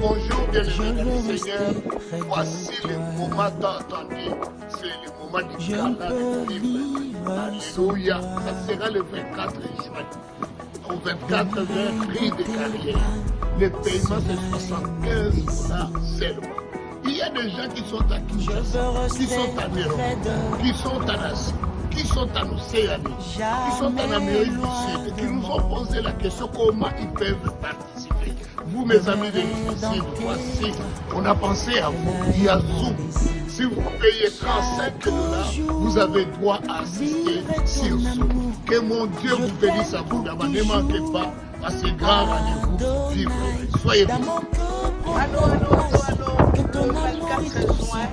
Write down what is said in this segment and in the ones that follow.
Bonjour, bien-aimés du Seigneur. Voici le moment tant attendu. C'est le moment du gala de vivre. Alléluia. Ça sera le 24 juin. Au 24 heures, prix de carrière. Le paiement, c'est 75 $ seulement. Il y a des gens qui sont à Kinshasa, qui sont en Europe, qui sont en Asie, qui sont en Océanie, qui sont en Amérique du Sud, qui nous ont posé la question comment ils peuvent participer. Vous, mes amis de l'Institut, voici, on a pensé à vous. Il y a Zoom. Si vous payez 35 $, vous avez droit à assister sur Zoom. Que mon Dieu vous bénisse à vous d'abord. Ne manquez pas à ce grand rendez-vous. Vivre. Soyez bénis. Allô, le 24 juin,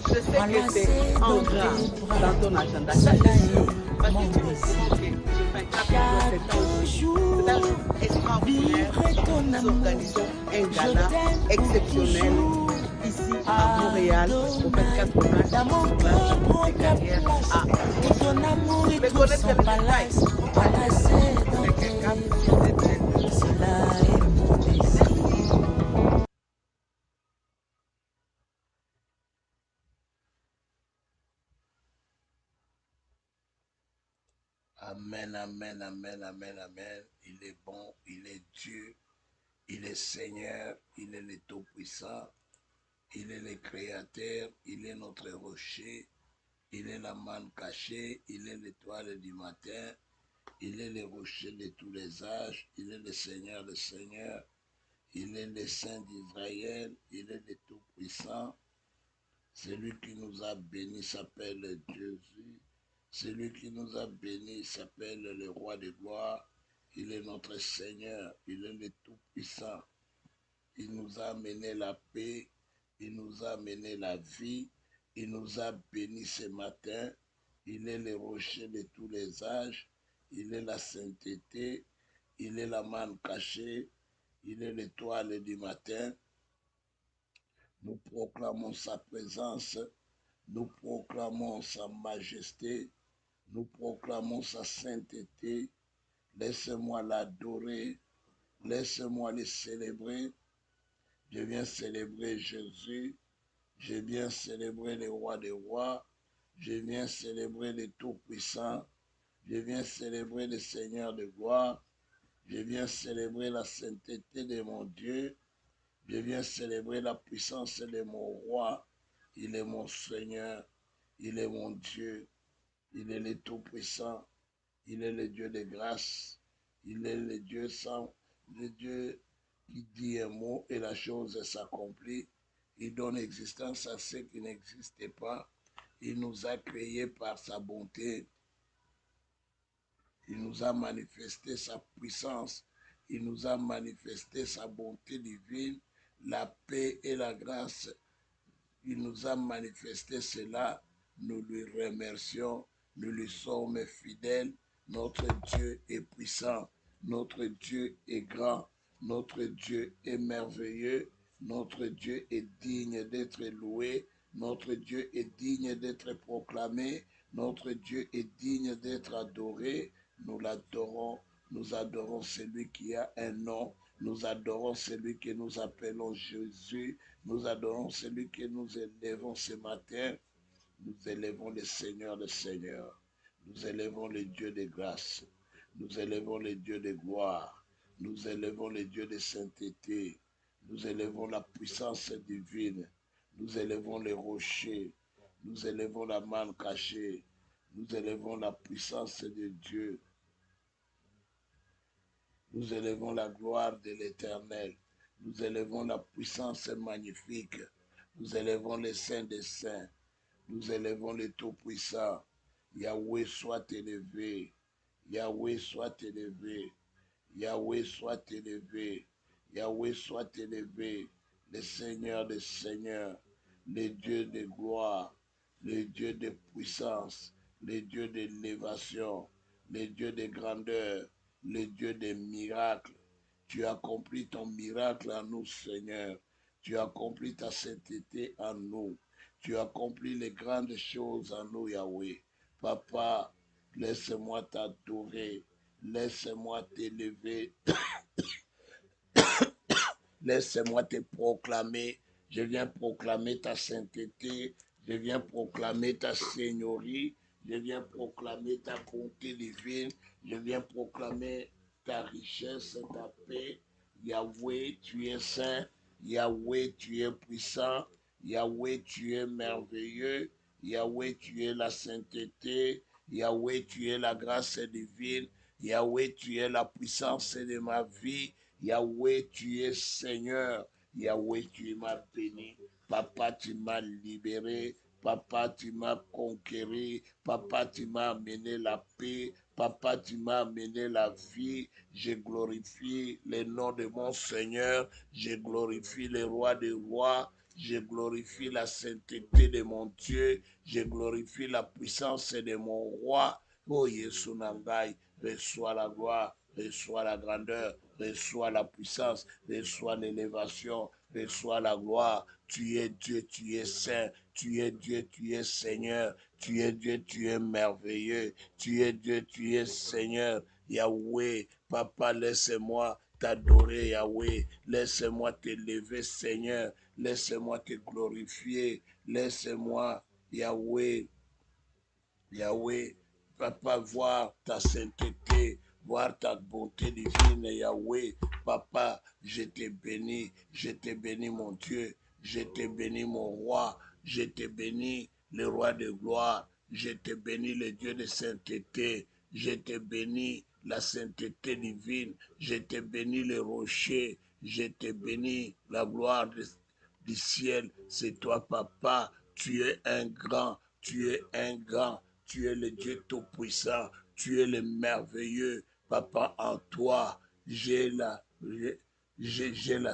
je sais que c'est en grand dans ton agenda. Ça, c'est sûr. Parce que tu me dis que le 24 juin, c'est un jour extraordinaire. Nous organisons un gala exceptionnel ici à Montréal au 24 juin sur la journée de carrière à Vous voulez connaître le détail? C'est quelqu'un qui est Amen, amen, amen, amen, amen. Il est bon, il est Dieu, il est Seigneur, il est le Tout-Puissant, il est le Créateur, il est notre rocher, il est la manne cachée, il est l'étoile du matin, il est le rocher de tous les âges, il est le Seigneur des Seigneurs, il est le Saint d'Israël, il est le Tout-Puissant. Celui qui nous a bénis s'appelle Jésus. Celui qui nous a bénis s'appelle le roi de gloire. Il est notre Seigneur. Il est le Tout-Puissant. Il nous a amené la paix. Il nous a amené la vie. Il nous a bénis ce matin. Il est le rocher de tous les âges. Il est la sainteté. Il est la manne cachée. Il est l'étoile du matin. Nous proclamons sa présence. Nous proclamons sa majesté. Nous proclamons sa sainteté. Laisse-moi l'adorer. Laisse-moi le célébrer. Je viens célébrer Jésus. Je viens célébrer le roi des rois. Je viens célébrer le Tout-Puissant. Je viens célébrer le Seigneur de gloire. Je viens célébrer la sainteté de mon Dieu. Je viens célébrer la puissance de mon roi. Il est mon Seigneur. Il est mon Dieu. Il est le Tout-Puissant. Il est le Dieu de grâce. Il est le Dieu sans, le Dieu qui dit un mot et la chose s'accomplit. Il donne existence à ce qui n'existait pas. Il nous a créés par sa bonté. Il nous a manifesté sa puissance. Il nous a manifesté sa bonté divine, la paix et la grâce. Il nous a manifesté cela. Nous lui remercions. Nous lui sommes fidèles. Notre Dieu est puissant. Notre Dieu est grand. Notre Dieu est merveilleux. Notre Dieu est digne d'être loué. Notre Dieu est digne d'être proclamé. Notre Dieu est digne d'être adoré. Nous l'adorons. Nous adorons celui qui a un nom. Nous adorons celui que nous appelons Jésus. Nous adorons celui que nous élevons ce matin. Nous élevons le Seigneur des Seigneurs. Nous élevons le Dieu de grâce. Nous élevons le Dieu de gloire. Nous élevons le Dieu de sainteté. Nous élevons la puissance divine. Nous élevons les rochers. Nous élevons la manne cachée. Nous élevons la puissance de Dieu. Nous élevons la gloire de l'Éternel. Nous élevons la puissance magnifique. Nous élevons les saints des saints. Nous élevons le Tout-Puissant. Yahweh soit élevé. Yahweh soit élevé. Yahweh soit élevé. Yahweh soit élevé. Le Seigneur des Seigneurs. Le Dieu de gloire. Le Dieu de puissance. Le Dieu d'élévation. Le Dieu de grandeur. Le Dieu des miracles. Tu accomplis ton miracle en nous, Seigneur. Tu accomplis ta sainteté en nous. Tu accomplis les grandes choses en nous, Yahweh. Papa, laisse-moi t'adorer. Laisse-moi t'élever. Laisse-moi te proclamer. Je viens proclamer ta sainteté. Je viens proclamer ta seigneurie. Je viens proclamer ta bonté divine. Je viens proclamer ta richesse, ta paix. Yahweh, tu es saint. Yahweh, tu es puissant. Yahweh, tu es merveilleux. Yahweh, tu es la sainteté. Yahweh, tu es la grâce divine. Yahweh, tu es la puissance de ma vie. Yahweh, tu es Seigneur. Yahweh, tu m'as béni. Papa, tu m'as libéré. Papa, tu m'as conquéri. Papa, tu m'as amené la paix. Papa, tu m'as amené la vie. Je glorifie le nom de mon Seigneur. Je glorifie le roi des rois. Je glorifie la sainteté de mon Dieu. Je glorifie la puissance de mon roi. Oh Yesu Nangai, reçois la gloire, reçois la grandeur, reçois la puissance, reçois l'élévation, reçois la gloire. Tu es Dieu, tu es saint, tu es Dieu, tu es Seigneur, tu es Dieu, tu es merveilleux, tu es Dieu, tu es Seigneur. Yahweh, Papa, laisse-moi t'adorer, Yahweh. Laisse-moi t'élever, Seigneur. Laisse-moi te glorifier. Laisse-moi, Yahweh, Yahweh, Papa, voir ta sainteté, voir ta bonté divine, Yahweh. Papa, je te bénis mon Dieu, je te bénis mon roi, je te bénis le roi de gloire, je te bénis le Dieu de sainteté, je te bénis la sainteté divine, je te bénis le rocher, je te bénis la gloire du ciel, c'est toi, Papa, tu es un grand, tu es un grand. Tu es le Dieu Tout-Puissant, tu es le merveilleux. Papa, en toi, j'ai la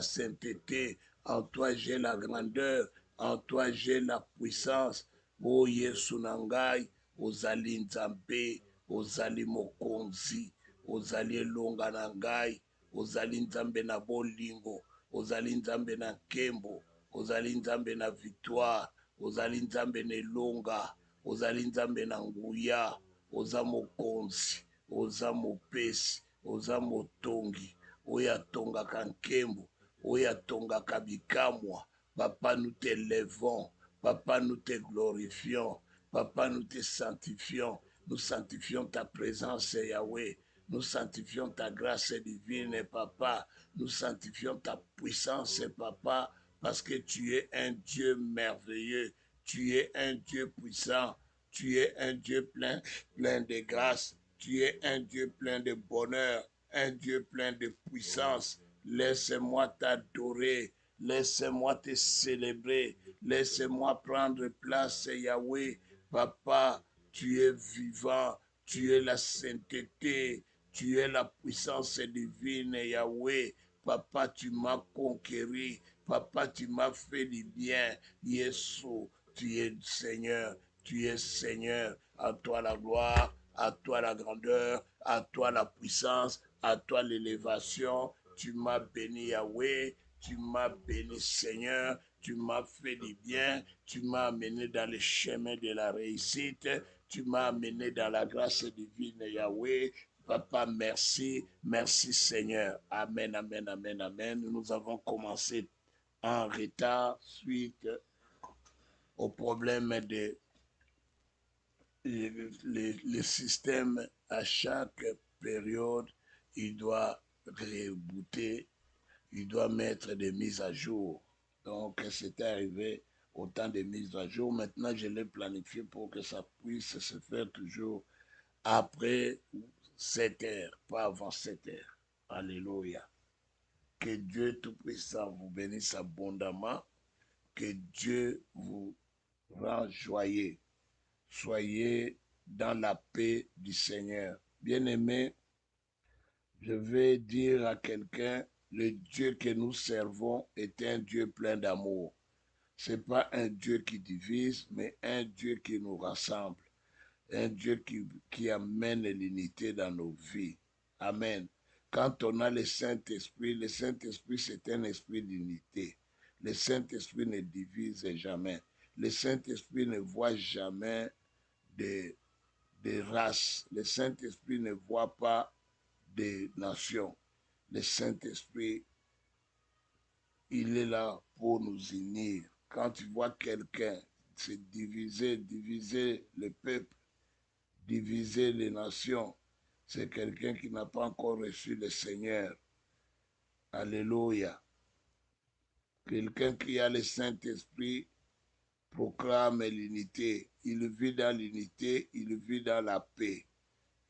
sainteté, en toi j'ai la grandeur, en toi j'ai la puissance. Oh Yesu Nangai, ozali Nzambe, ozali Mokonzi, ozali Elonga Nangai, ozali Nzambe na bolingo, ozali Nzambe na nkembo, ozali Nzambe na victoire, ozali Nzambe na elonga. Ozali Nzambe na nguya, oza mokonzi, oza mopesi, oza motongi, oyo atongaka nkembo, oyo atongaka bikamwa. Papa, nous t'élevons, Papa, nous te glorifions, Papa, nous te sanctifions, nous sanctifions ta présence, Yahweh, nous sanctifions ta grâce divine, Papa, nous sanctifions ta puissance, Papa, parce que tu es un Dieu merveilleux. Tu es un Dieu puissant, tu es un Dieu plein de grâce, tu es un Dieu plein de bonheur, un Dieu plein de puissance. Laisse-moi t'adorer, laisse-moi te célébrer, laisse-moi prendre place, Yahweh. Papa, tu es vivant, tu es la sainteté, tu es la puissance divine, Yahweh. Papa, tu m'as conquéri, Papa, tu m'as fait du bien, Yesu. Tu es Seigneur, tu es Seigneur. À toi la gloire, à toi la grandeur, à toi la puissance, à toi l'élévation. Tu m'as béni Yahweh, tu m'as béni Seigneur, tu m'as fait du bien, tu m'as amené dans le chemin de la réussite, tu m'as amené dans la grâce divine Yahweh. Papa, merci, merci Seigneur. Amen, amen, amen, amen. Nous avons commencé en retard suite au problème de le système. À chaque période, il doit rebooter, il doit mettre des mises à jour. Donc, c'est arrivé au temps des mises à jour. Maintenant, je l'ai planifié pour que ça puisse se faire toujours après 7 heures, pas avant 7 heures. Alléluia. Que Dieu Tout-Puissant vous bénisse abondamment. Que Dieu vous rend joyeux. Soyez dans la paix du Seigneur. Bien-aimé, je vais dire à quelqu'un, le Dieu que nous servons est un Dieu plein d'amour. Ce n'est pas un Dieu qui divise, mais un Dieu qui nous rassemble. Un Dieu qui amène l'unité dans nos vies. Amen. Quand on a le Saint-Esprit c'est un esprit d'unité. Le Saint-Esprit ne divise jamais. Le Saint-Esprit ne voit jamais de races. Le Saint-Esprit ne voit pas de nations. Le Saint-Esprit il est là pour nous unir. Quand tu vois quelqu'un se diviser le peuple, diviser les nations, c'est quelqu'un qui n'a pas encore reçu le Seigneur. Alléluia. Quelqu'un qui a le Saint-Esprit proclame l'unité. Il vit dans l'unité, il vit dans la paix,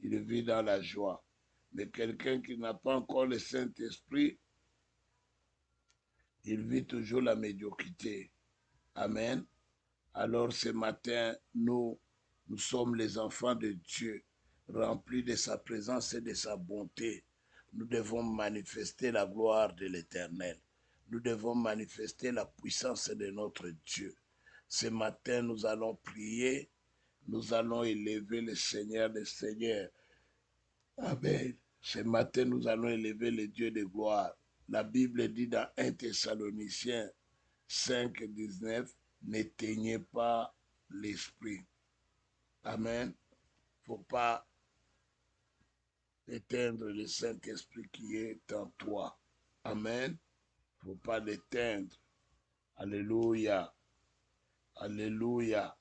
il vit dans la joie. Mais quelqu'un qui n'a pas encore le Saint-Esprit, il vit toujours la médiocrité. Amen. Alors ce matin, nous sommes les enfants de Dieu, remplis de sa présence et de sa bonté. Nous devons manifester la gloire de l'Éternel. Nous devons manifester la puissance de notre Dieu. Ce matin, nous allons prier, nous allons élever le Seigneur des Seigneurs. Amen. Ce matin, nous allons élever le Dieu de gloire. La Bible dit dans 1 Thessaloniciens 5, 19, n'éteignez pas l'esprit. Amen. Il ne faut pas éteindre le Saint-Esprit qui est en toi. Amen. Il ne faut pas l'éteindre. Alléluia. Alléluia.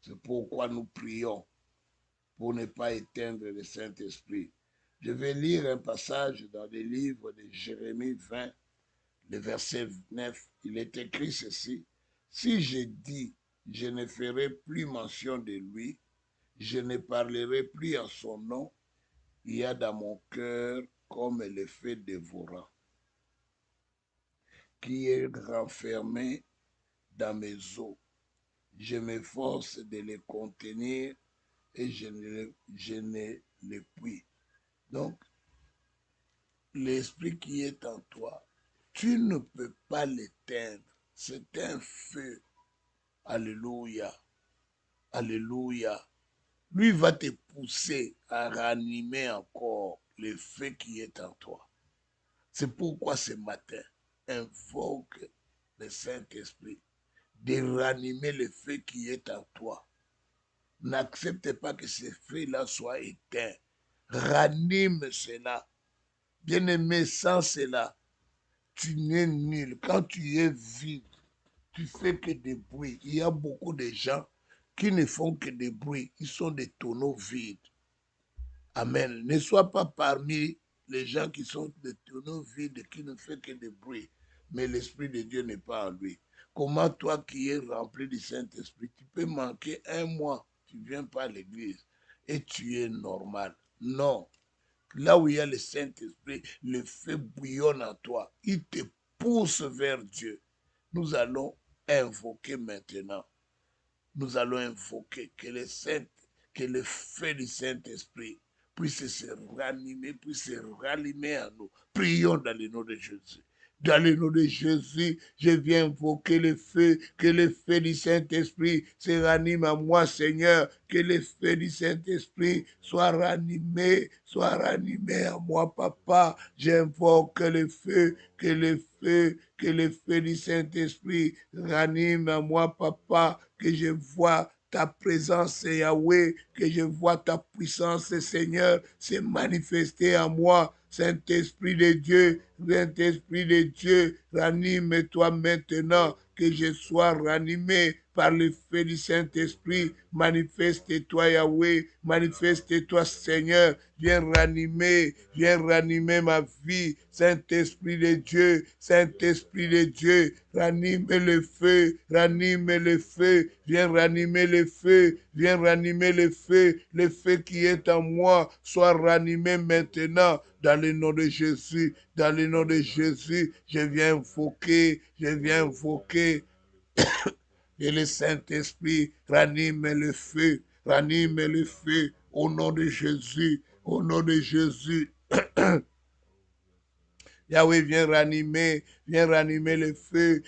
C'est pourquoi nous prions pour ne pas éteindre le Saint-Esprit. Je vais lire un passage dans le livre de Jérémie 20, le verset 9. Il est écrit ceci. Si je dis, je ne ferai plus mention de lui, je ne parlerai plus en son nom, il y a dans mon cœur comme le feu dévorant, qui est renfermé dans mes os. Je m'efforce de les contenir et je ne les puis. Donc, l'esprit qui est en toi, tu ne peux pas l'éteindre. C'est un feu. Alléluia. Alléluia. Lui va te pousser à ranimer encore le feu qui est en toi. C'est pourquoi ce matin, invoque le Saint-Esprit de ranimer le feu qui est en toi. N'accepte pas que ce feu-là soit éteint. Ranime cela. Bien-aimé, sans cela, tu n'es nul. Quand tu es vide, tu fais que des bruits. Il y a beaucoup de gens qui ne font que des bruits. Ils sont des tonneaux vides. Amen. Ne sois pas parmi les gens qui sont des tonneaux vides, qui ne font que des bruits. Mais l'Esprit de Dieu n'est pas en lui. Comment toi qui es rempli du Saint-Esprit, tu peux manquer un mois, tu ne viens pas à l'église et tu es normal. Non. Là où il y a le Saint-Esprit, le feu bouillonne en toi. Il te pousse vers Dieu. Nous allons invoquer maintenant. Nous allons invoquer que le feu du Saint-Esprit puisse se ranimer, puisse se rallumer en nous. Prions dans le nom de Jésus. Dans le nom de Jésus, je viens invoquer le feu, que le feu du Saint-Esprit se ranime à moi, Seigneur, que le feu du Saint-Esprit soit ranimé à moi, Papa. J'invoque le feu, que le feu du Saint-Esprit ranime à moi, Papa, que je vois ta présence, Yahweh, que je vois ta puissance, Seigneur, se manifester en moi. Saint-Esprit de Dieu, ranime-toi maintenant, que je sois ranimé par le feu du Saint-Esprit. Manifeste-toi, Yahweh, manifeste-toi, Seigneur. Viens ranimer ma vie. Saint-Esprit de Dieu, ranime le feu, viens ranimer le feu, le feu qui est en moi, soit ranimé maintenant, dans le nom de Jésus, je viens invoquer, et le Saint-Esprit ranime le feu, au nom de Jésus, Yahweh, viens ranimer le feu,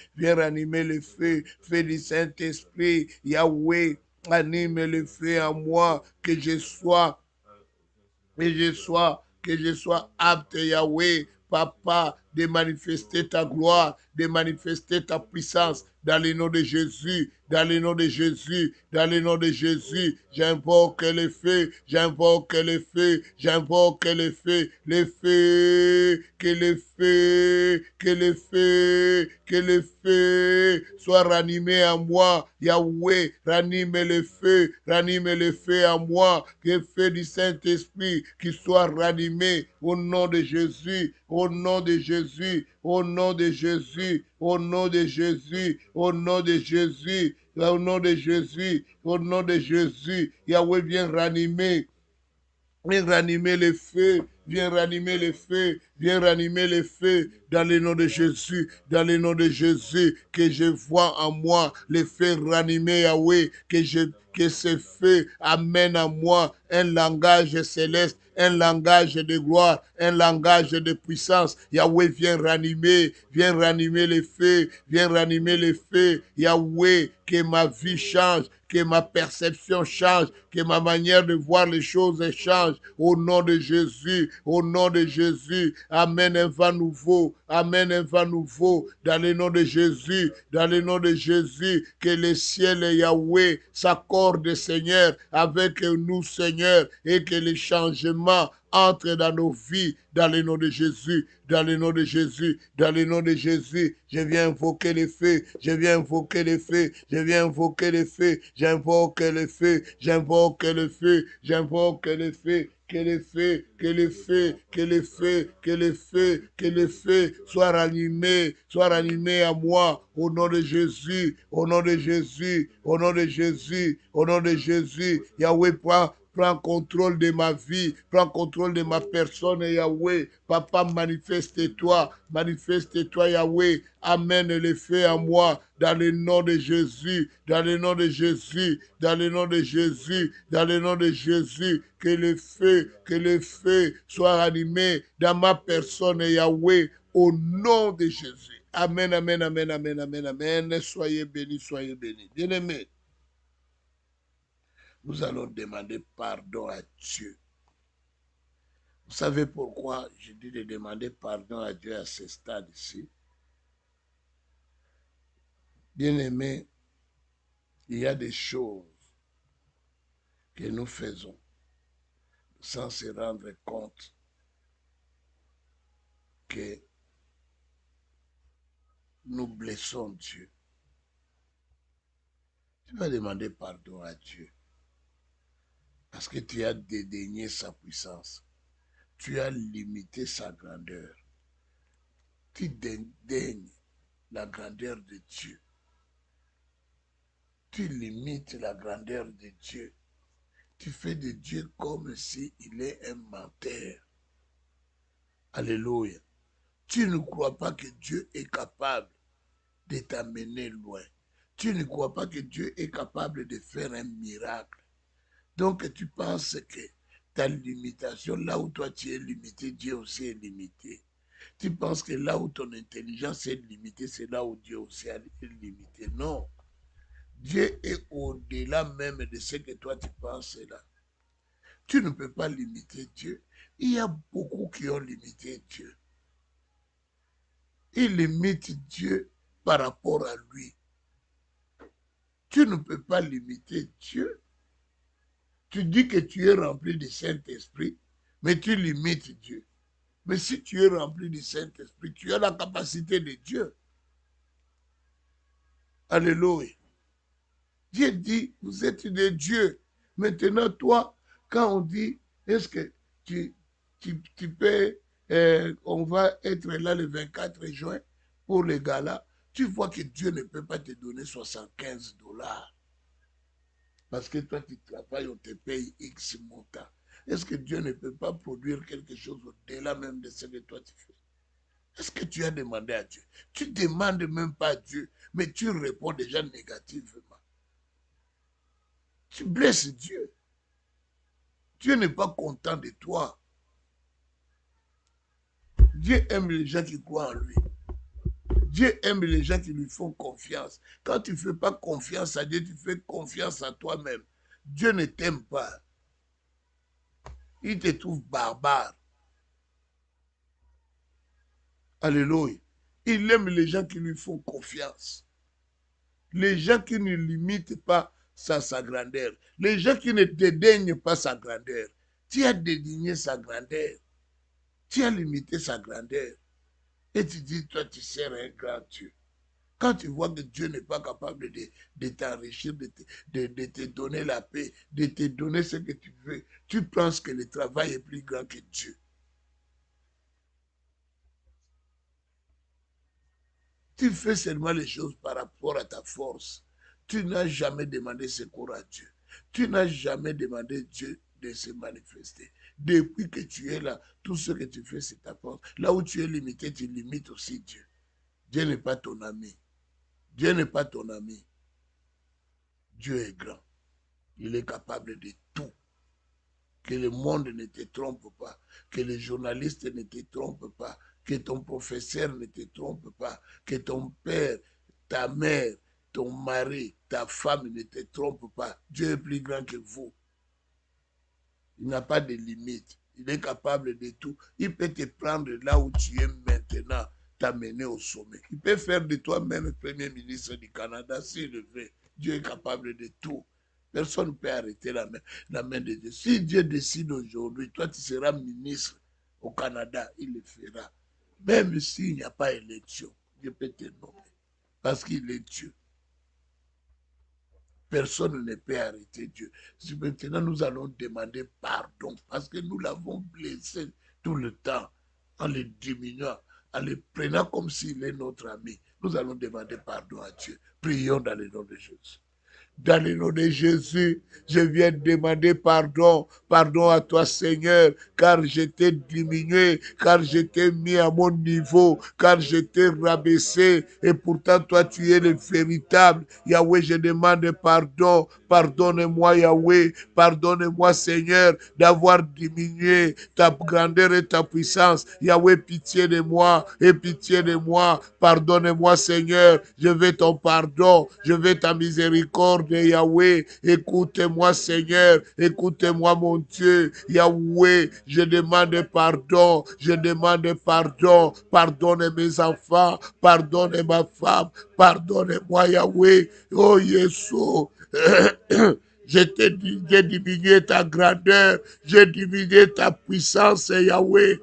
feu du Saint-Esprit. Yahweh, anime le feu en moi, que je sois apte, Yahweh, Papa, de manifester ta gloire, de manifester ta puissance dans le nom de Jésus, dans le nom de Jésus, dans le nom de Jésus. J'invoque les feux, j'invoque les feux, j'invoque les feux, les feux, que les feux, que les feux, que les feux soient ranimés en moi. Yahweh, ranime les feux en moi, que le feu du Saint-Esprit qui soit ranimé au nom de Jésus, au nom de Jésus, au nom de Jésus, au nom de Jésus, au nom de Jésus, au nom de Jésus, au nom de Jésus. Yahweh vient ranimer. Viens ranimer les feux, viens ranimer les feux, viens ranimer les feux dans le nom de Jésus, dans le nom de Jésus, que je vois en moi les feux ranimés, Yahweh, que ce feu amène à moi un langage céleste, un langage de gloire, un langage de puissance. Yahweh, viens ranimer les feux, viens ranimer les feux. Yahweh, que ma vie change, que ma perception change, que ma manière de voir les choses change. Au nom de Jésus, au nom de Jésus, amène un vent nouveau, amène un vent nouveau, dans le nom de Jésus, dans le nom de Jésus, que le ciel et Yahweh s'accordent, Seigneur, avec nous, Seigneur, et que les changements entre dans nos vies, dans le nom de Jésus, dans le nom de Jésus, dans le nom de Jésus. Je viens invoquer les feux, je viens invoquer les feux, je viens invoquer les feux, j'invoque le feu, j'invoque le feu, j'invoque le feu. Que les feux, que les feux, que les feux, que les feux, que les feux soient ranimés à moi, au nom de Jésus, au nom de Jésus, au nom de Jésus, au nom de Jésus. Yahweh, prends contrôle de ma vie, prends contrôle de ma personne, Yahweh. Papa, manifeste-toi, Yahweh. Amène les feux à moi, dans le nom de Jésus, dans le nom de Jésus, dans le nom de Jésus, dans le nom de Jésus. Que le feu soit animé dans ma personne, Yahweh, au nom de Jésus. Amen, amen, amen, amen, amen, amen. Soyez bénis, soyez bénis. Bien-aimés, nous allons demander pardon à Dieu. Vous savez pourquoi je dis de demander pardon à Dieu à ce stade-ci? Bien-aimés, il y a des choses que nous faisons sans se rendre compte que nous blessons Dieu. Tu vas demander pardon à Dieu parce que tu as dédaigné sa puissance. Tu as limité sa grandeur. Tu dédaignes la grandeur de Dieu. Tu limites la grandeur de Dieu. Tu fais de Dieu comme s'il est un menteur. Alléluia. Tu ne crois pas que Dieu est capable de t'amener loin. Tu ne crois pas que Dieu est capable de faire un miracle. Donc tu penses que ta limitation, là où toi tu es limité, Dieu aussi est limité. Tu penses que là où ton intelligence est limitée, c'est là où Dieu aussi est limité. Non. Dieu est au-delà même de ce que toi tu penses là. Tu ne peux pas limiter Dieu. Il y a beaucoup qui ont limité Dieu. Ils limitent Dieu par rapport à lui. Tu ne peux pas limiter Dieu. Tu dis que tu es rempli du Saint-Esprit, mais tu limites Dieu. Mais si tu es rempli du Saint-Esprit, tu as la capacité de Dieu. Alléluia. Dieu dit, vous êtes des dieux. Maintenant, toi, quand on dit, est-ce que tu peux, on va être là le 24 juin pour les galas, tu vois que Dieu ne peut pas te donner 75 $. Parce que toi, tu travailles, on te paye X montant. Est-ce que Dieu ne peut pas produire quelque chose au-delà même de ce que toi tu fais? Est-ce que tu as demandé à Dieu? Tu ne demandes même pas à Dieu, mais tu réponds déjà négativement. Tu blesses Dieu. Dieu n'est pas content de toi. Dieu aime les gens qui croient en lui. Dieu aime les gens qui lui font confiance. Quand tu ne fais pas confiance à Dieu, tu fais confiance à toi-même. Dieu ne t'aime pas. Il te trouve barbare. Alléluia. Il aime les gens qui lui font confiance. Les gens qui ne limitent pas sa grandeur. Les gens qui ne dédaignent pas sa grandeur. Tu as dédaigné sa grandeur. Tu as limité sa grandeur. Et tu dis, toi, tu sers un grand Dieu. Quand tu vois que Dieu n'est pas capable de t'enrichir, de te donner la paix, de te donner ce que tu veux, tu penses que le travail est plus grand que Dieu. Tu fais seulement les choses par rapport à ta force. Tu n'as jamais demandé secours à Dieu. Tu n'as jamais demandé à Dieu de se manifester. Depuis que tu es là, tout ce que tu fais, c'est ta force. Là où tu es limité, tu limites aussi Dieu. Dieu n'est pas ton ami. Dieu n'est pas ton ami. Dieu est grand. Il est capable de tout. Que le monde ne te trompe pas. Que les journalistes ne te trompent pas. Que ton professeur ne te trompe pas. Que ton père, ta mère, ton mari, ta femme ne te trompe pas. Dieu est plus grand que vous. Il n'a pas de limite. Il est capable de tout. Il peut te prendre là où tu es maintenant, t'amener au sommet. Il peut faire de toi même le premier ministre du Canada s'il le veut. Dieu est capable de tout. Personne ne peut arrêter la main de Dieu. Si Dieu décide aujourd'hui, toi tu seras ministre au Canada, il le fera. Même s'il n'y a pas élection, Dieu peut te nommer. Parce qu'il est Dieu. Personne ne peut arrêter Dieu. Si maintenant nous allons demander pardon parce que nous l'avons blessé tout le temps en le diminuant, en le prenant comme s'il est notre ami. Nous allons demander pardon à Dieu. Prions dans le nom de Jésus. Dans le nom de Jésus, je viens demander pardon. Pardon à toi, Seigneur, car je t'ai diminué, car je t'ai mis à mon niveau, car je t'ai rabaissé. Et pourtant, toi, tu es le véritable. Yahweh, je demande pardon. Pardonne-moi, Yahweh. Pardonne-moi, Seigneur, d'avoir diminué ta grandeur et ta puissance. Yahweh, pitié de moi et pitié de moi. Pardonne-moi, Seigneur. Je veux ton pardon. Je veux ta miséricorde, Yahweh. Écoute-moi, Seigneur. Écoute-moi, mon Dieu. Yahweh, je demande pardon. Je demande pardon. Pardonne mes enfants. Pardonne ma femme. Pardonne-moi, Yahweh. Oh, Jésus. J'ai diminué ta grandeur, j'ai diminué ta puissance, Yahweh.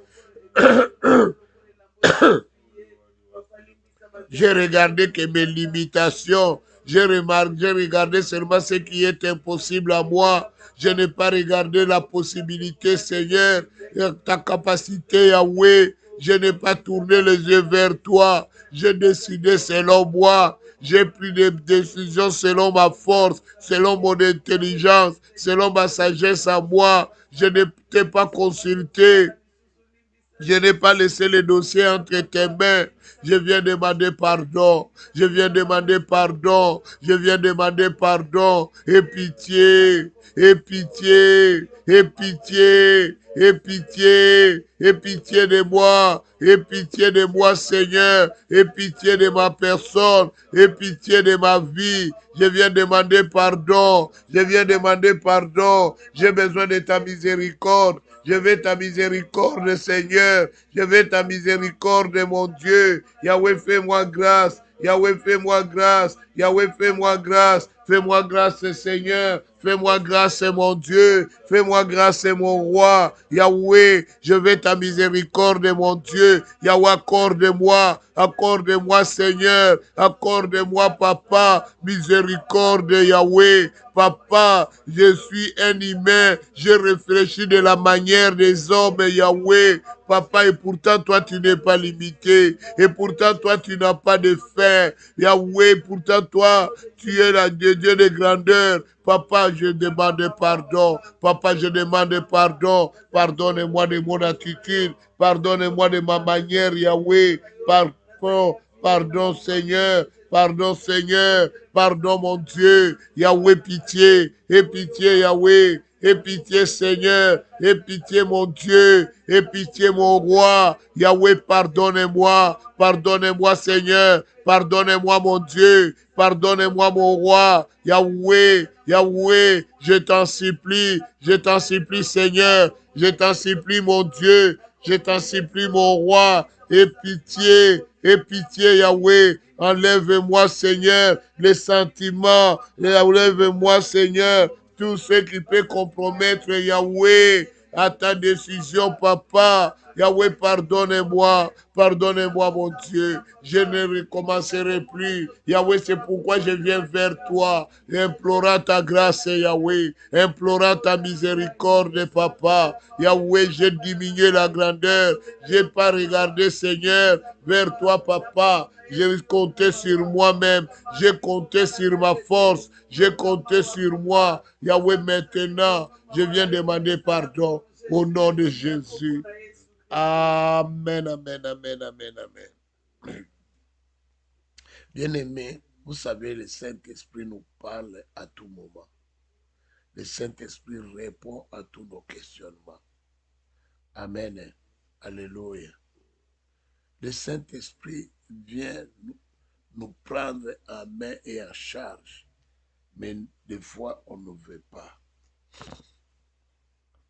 J'ai regardé que mes limitations, j'ai regardé seulement ce qui est impossible à moi. Je n'ai pas regardé la possibilité, Seigneur, ta capacité, Yahweh. Je n'ai pas tourné les yeux vers toi. J'ai décidé selon moi. J'ai pris des décisions selon ma force, selon mon intelligence, selon ma sagesse à moi. Je ne t'ai pas consulté. Je n'ai pas laissé le dossier entre tes mains. Je viens demander pardon. Je viens demander pardon. Je viens demander pardon. Et pitié. Et pitié. Et pitié. Et pitié. Et pitié de moi. Et pitié de moi, Seigneur. Et pitié de ma personne. Et pitié de ma vie. Je viens demander pardon. Je viens demander pardon. J'ai besoin de ta miséricorde. Je veux ta miséricorde, Seigneur. Je veux ta miséricorde, mon Dieu. Yahweh, fais-moi grâce. Yahweh, fais-moi grâce. Yahweh, fais-moi grâce. Fais-moi grâce, Seigneur. Fais-moi grâce, mon Dieu. Fais-moi grâce, mon roi. Yahweh, je veux ta miséricorde, mon Dieu. Yahweh, accorde-moi. Accorde-moi, Seigneur. Accorde-moi, Papa. Miséricorde, Yahweh. Papa, je suis un humain. Je réfléchis de la manière des hommes, Yahweh. Papa, et pourtant, toi, tu n'es pas limité. Et pourtant, toi, tu n'as pas de fin. Yahweh, pourtant, toi, tu es le Dieu de grandeur. Papa, je demande pardon. Papa, je demande pardon. Pardonne-moi de mon attitude. Pardonne-moi de ma manière, Yahweh. Pardon, pardon, Seigneur. Pardon, Seigneur. Pardon, mon Dieu. Yahweh, pitié. Et pitié, Yahweh. Et pitié, Seigneur. Et pitié, mon Dieu. Et pitié, mon roi. Yahweh, pardonnez-moi. Pardonnez-moi, Seigneur. Pardonnez-moi, mon Dieu. Pardonnez-moi, mon roi. Yahweh, Yahweh, je t'en supplie, Seigneur. Je t'en supplie, mon Dieu. Je t'en supplie, mon roi, et pitié, Yahweh. Enlève-moi, Seigneur, les sentiments. Enlève-moi, Seigneur, tout ce qui peut compromettre, Yahweh, à ta décision, papa. Yahweh, pardonne-moi, mon Dieu. Je ne recommencerai plus. Yahweh, c'est pourquoi je viens vers toi, implorant ta grâce, Yahweh, implorant ta miséricorde, papa. Yahweh, j'ai diminué la grandeur. Je n'ai pas regardé, Seigneur, vers toi, papa. J'ai compté sur moi-même. J'ai compté sur ma force. J'ai compté sur moi. Yahweh, maintenant, je viens demander pardon au nom de Jésus. Amen, amen, amen, amen, amen. Bien-aimés, vous savez, le Saint-Esprit nous parle à tout moment. Le Saint-Esprit répond à tous nos questionnements. Amen. Alléluia. Le Saint-Esprit vient nous prendre en main et en charge. Mais des fois, on ne veut pas.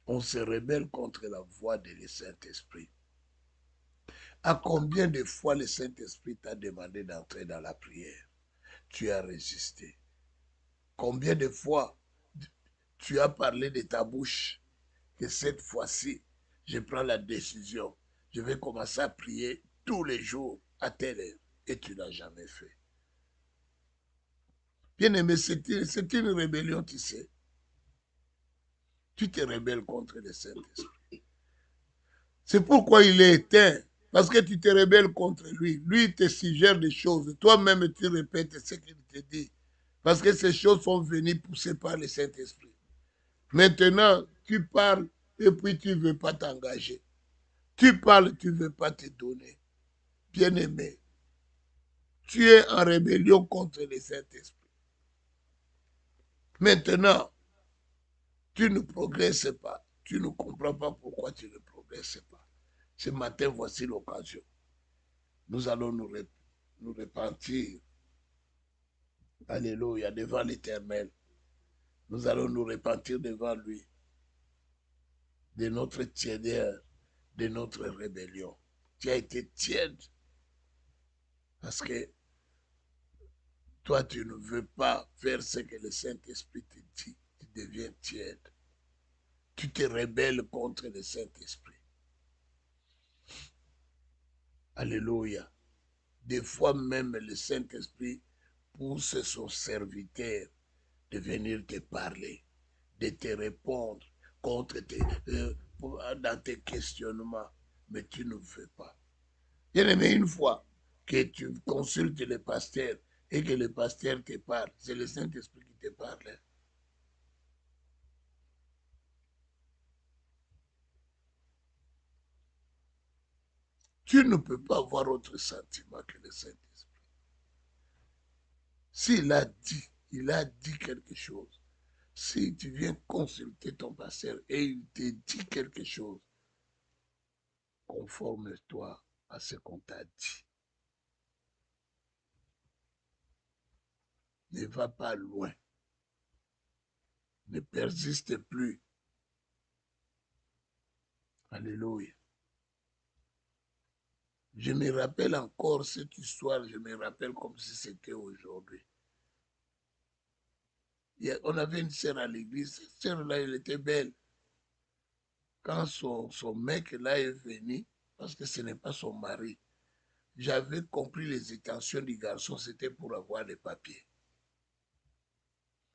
On se rebelle contre la voix du Saint-Esprit. À combien de fois le Saint-Esprit t'a demandé d'entrer dans la prière? Tu as résisté. Combien de fois tu as parlé de ta bouche que cette fois-ci, je prends la décision. Je vais commencer à prier tous les jours à telle heure. Et tu n'as jamais fait. Bien-aimé, c'est une rébellion, tu sais. Tu te rebelles contre le Saint-Esprit. C'est pourquoi il est éteint. Parce que tu te rebelles contre lui. Lui, il te suggère des choses. Toi-même, tu répètes ce qu'il te dit. Parce que ces choses sont venues poussées par le Saint-Esprit. Maintenant, tu parles et puis tu ne veux pas t'engager. Tu parles, tu ne veux pas te donner. Bien-aimé, tu es en rébellion contre le Saint-Esprit. Maintenant, tu ne progresses pas. Tu ne comprends pas pourquoi tu ne progresses pas. Ce matin, voici l'occasion. Nous allons nous repentir. Alléluia, devant l'Éternel. Nous allons nous repentir devant lui de notre tiédeur, de notre rébellion. Tu as été tiède parce que toi, tu ne veux pas faire ce que le Saint-Esprit te dit. Tu deviens tiède. Tu te rebelles contre le Saint-Esprit. Alléluia. Des fois même, le Saint-Esprit pousse son serviteur de venir te parler, de te répondre dans tes questionnements, mais tu ne veux pas. Bien aimé, une fois que tu consultes le pasteur et que le pasteur te parle, c'est le Saint-Esprit qui te parle. Tu ne peux pas avoir autre sentiment que le Saint-Esprit. S'il a dit quelque chose. Si tu viens consulter ton pasteur et il te dit quelque chose, conforme-toi à ce qu'on t'a dit. Ne va pas loin. Ne persiste plus. Alléluia. Je me rappelle encore cette histoire, je me rappelle comme si c'était aujourd'hui. On avait une sœur à l'église, cette sœur-là, elle était belle. Quand son mec là est venu, parce que ce n'est pas son mari, j'avais compris les intentions du garçon, c'était pour avoir les papiers.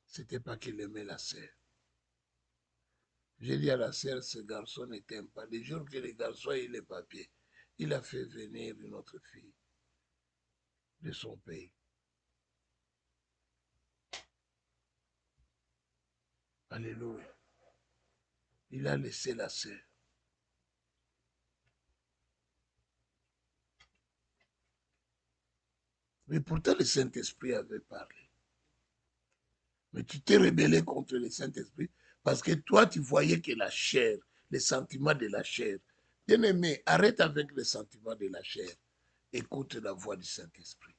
C'était pas qu'il aimait la sœur. J'ai dit à la sœur, ce garçon ne t'aime pas. Le jour que le garçon a eu les papiers, il a fait venir une autre fille de son pays. Alléluia. Il a laissé la sœur. Mais pourtant, le Saint-Esprit avait parlé. Mais tu t'es rebellé contre le Saint-Esprit parce que toi, tu voyais que la chair, les sentiments de la chair. Bien-aimé, arrête avec les sentiments de la chair. Écoute la voix du Saint-Esprit.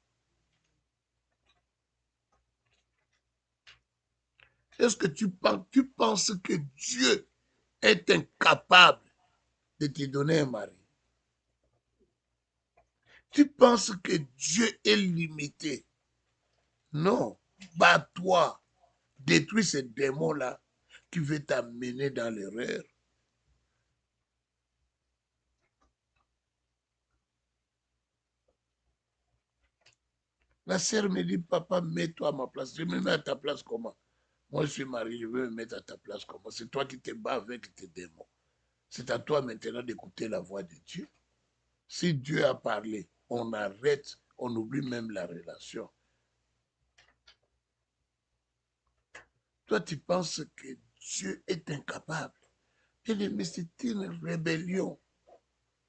Est-ce que tu penses que Dieu est incapable de te donner un mari. Tu penses que Dieu est limité. Non, bats-toi. Détruis ce démon-là qui veut t'amener dans l'erreur. La sœur me dit, papa, mets-toi à ma place. Je me mets à ta place comment? Moi, je suis marié, je veux me mettre à ta place comment? C'est toi qui te bats avec tes démons. C'est à toi maintenant d'écouter la voix de Dieu. Si Dieu a parlé, on arrête, on oublie même la relation. Toi, tu penses que Dieu est incapable. Mais c'est une rébellion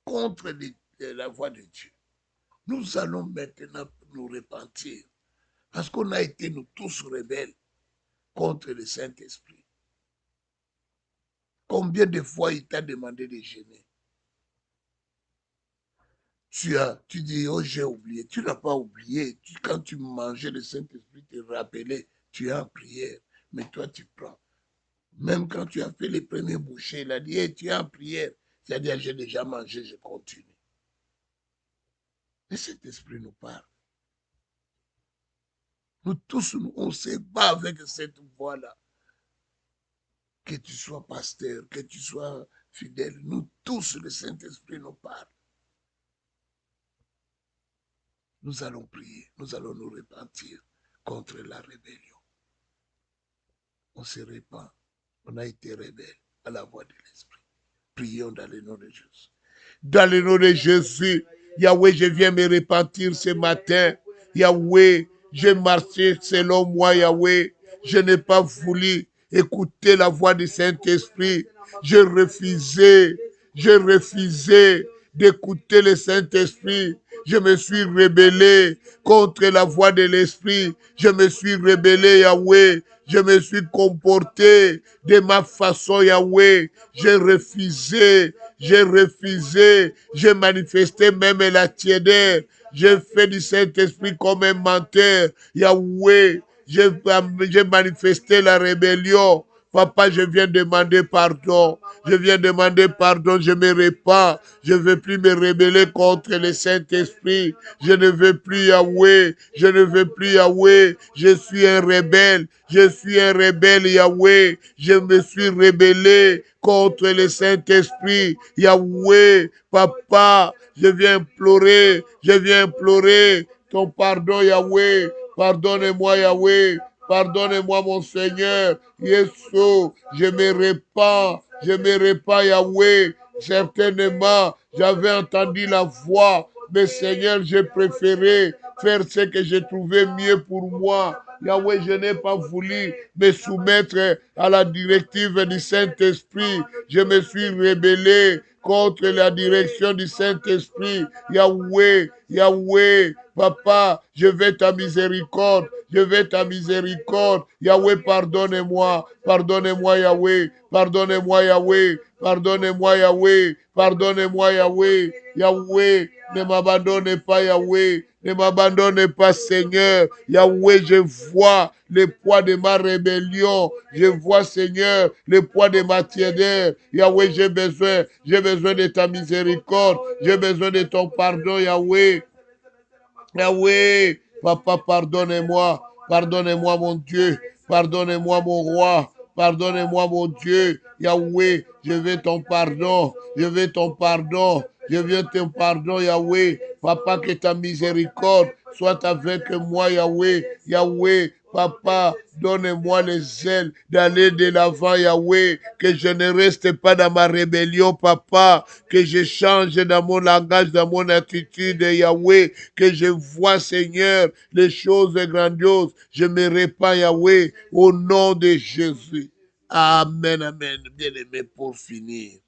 contre la voix de Dieu. Nous allons maintenant nous repentir parce qu'on a été nous tous rebelles contre le Saint-Esprit. Combien de fois il t'a demandé de jeûner? Tu dis, oh j'ai oublié. Tu n'as pas oublié. Quand tu mangeais, le Saint-Esprit te rappelait, tu es en prière. Mais toi, tu prends. Même quand tu as fait les premiers bouchées, il a dit, hey, tu es en prière. C'est-à-dire, j'ai déjà mangé, je continue. Et cet esprit nous parle. Nous tous, on se bat avec cette voix-là. Que tu sois pasteur, que tu sois fidèle, nous tous, le Saint-Esprit nous parle. Nous allons prier, nous allons nous repentir contre la rébellion. On se répand, on a été rebelle à la voix de l'Esprit. Prions dans le nom de Jésus. Dans le nom de Jésus, Yahweh, je viens me repentir ce matin. Yahweh, j'ai marché selon moi, Yahweh. Je n'ai pas voulu écouter la voix du Saint-Esprit. J'ai refusé d'écouter le Saint-Esprit. Je me suis rebellé contre la voix de l'Esprit. Je me suis rebellé, Yahweh. Je me suis comporté de ma façon, Yahweh. J'ai refusé, j'ai manifesté même la tiédeur. J'ai fait du Saint-Esprit comme un menteur. Yahweh, j'ai manifesté la rébellion. Papa, je viens demander pardon. Je viens demander pardon. Je me répands. Je ne veux plus me rebeller contre le Saint-Esprit. Je ne veux plus Yahweh. Je ne veux plus Yahweh. Je suis un rebelle. Je suis un rebelle, Yahweh. Je me suis rebellé contre le Saint-Esprit. Yahweh, Papa, je viens implorer ton pardon, Yahweh. Pardonne-moi, Yahweh. Pardonne-moi, mon Seigneur. Yesu, je me répands, Yahweh. Certainement, j'avais entendu la voix, mais Seigneur, j'ai préféré faire ce que j'ai trouvé mieux pour moi. Yahweh, je n'ai pas voulu me soumettre à la directive du Saint-Esprit. Je me suis rebellé contre la direction du Saint-Esprit. Yahweh, Papa, je veux ta miséricorde. Yahweh, pardonne-moi, Yahweh. Pardonne-moi, Yahweh. Yahweh, ne m'abandonne pas, Yahweh. Ne m'abandonne pas, Seigneur. Yahweh, je vois le poids de ma rébellion. Je vois, Seigneur, le poids de ma tiédeur. Yahweh, j'ai besoin de ta miséricorde. J'ai besoin de ton pardon, Yahweh. Yahweh, Papa, pardonne-moi. Pardonne-moi, mon Dieu. Pardonne-moi, mon roi. Pardonne-moi, mon Dieu. Yahweh, je veux ton pardon. Je veux ton pardon, Yahweh. Papa, que ta miséricorde soit avec moi, Yahweh. Yahweh, Papa, donne-moi les ailes d'aller de l'avant, Yahweh. Que je ne reste pas dans ma rébellion, Papa. Que je change dans mon langage, dans mon attitude, Yahweh. Que je vois, Seigneur, les choses grandioses. Je me répands, Yahweh, au nom de Jésus. Amen, amen. Bien-aimé, pour finir,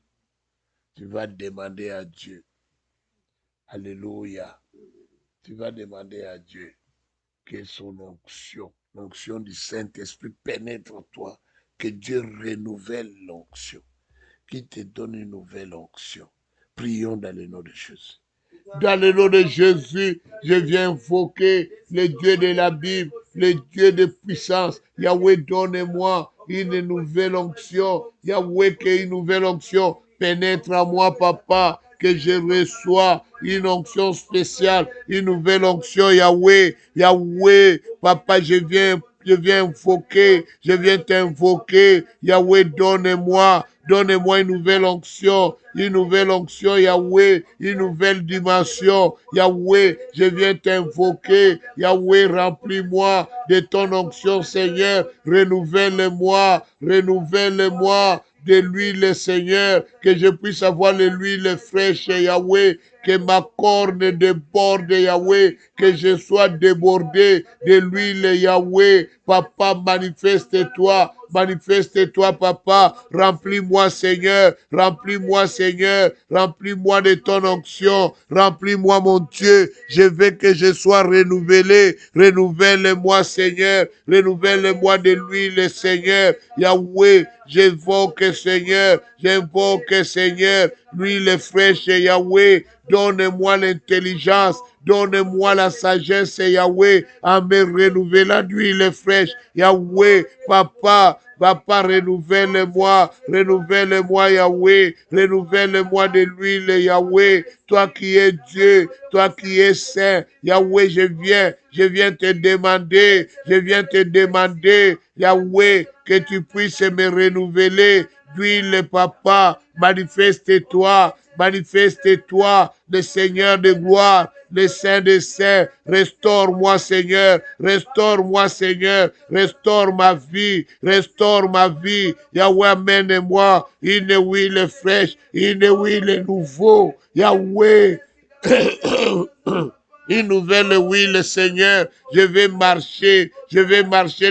tu vas demander à Dieu. Alléluia. Tu vas demander à Dieu que son onction, l'onction du Saint-Esprit pénètre en toi, que Dieu renouvelle l'onction, qu'il te donne une nouvelle onction. Prions dans le nom de Jésus. Dans le nom de Jésus, je viens invoquer le Dieu de la Bible, le Dieu de puissance. Yahweh, donne-moi une nouvelle onction. Yahweh, qu'une nouvelle onction pénètre en moi, papa, que je reçois une onction spéciale, une nouvelle onction, Yahweh. Yahweh, papa, je viens invoquer, je viens t'invoquer. Yahweh, donne-moi une nouvelle onction, Yahweh, une nouvelle dimension. Yahweh, je viens t'invoquer. Yahweh, remplis-moi de ton onction, Seigneur. Renouvelle-moi de l'huile, Seigneur, que je puisse avoir de l'huile fraîche, Yahweh, que ma corne déborde, Yahweh, que je sois débordé de l'huile, Yahweh. Papa, manifeste-toi, papa. Remplis-moi, Seigneur, remplis-moi de ton onction, remplis-moi, mon Dieu. Je veux que je sois renouvelé. Renouvelle-moi, Seigneur, renouvelle-moi de l'huile, Seigneur. Yahweh, j'invoque, Seigneur, l'huile fraîche, Yahweh. Donne-moi l'intelligence, donne-moi la sagesse, Yahweh, à me renouveler d'huile fraîche. Yahweh, papa, renouvelle-moi, Yahweh, renouvelle-moi de l'huile, Yahweh, toi qui es Dieu, toi qui es saint, Yahweh, je viens te demander, Yahweh, que tu puisses me renouveler d'huile, papa, manifeste-toi, le Seigneur de gloire, le Saint des saints, restaure-moi, Seigneur, restaure ma vie, Yahweh, amène-moi une huile fraîche, une huile nouveau, Yahweh, une nouvelle huile, Seigneur. Je vais marcher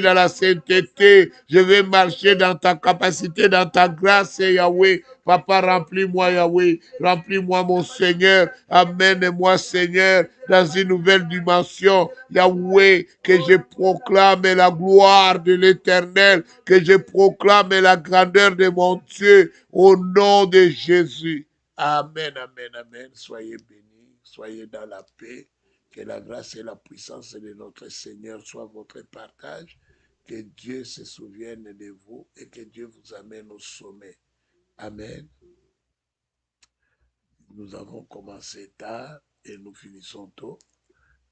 dans la sainteté, je vais marcher dans ta capacité, dans ta grâce, Yahweh. Papa, remplis-moi, Yahweh, remplis-moi, mon Seigneur. Amène-moi, Seigneur, dans une nouvelle dimension, Yahweh, que je proclame la gloire de l'Éternel, que je proclame la grandeur de mon Dieu, au nom de Jésus. Amen, amen, amen. Soyez bénis, soyez dans la paix. Que la grâce et la puissance de notre Seigneur soient votre partage. Que Dieu se souvienne de vous et que Dieu vous amène au sommet. Amen. Nous avons commencé tard et nous finissons tôt.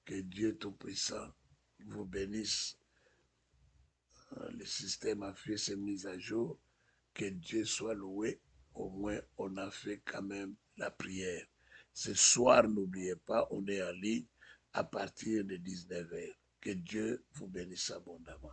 Que Dieu Tout-Puissant vous bénisse. Le système a fait ses mises à jour. Que Dieu soit loué. Au moins, on a fait quand même la prière. Ce soir, n'oubliez pas, on est en ligne à partir de 19h. Que Dieu vous bénisse abondamment.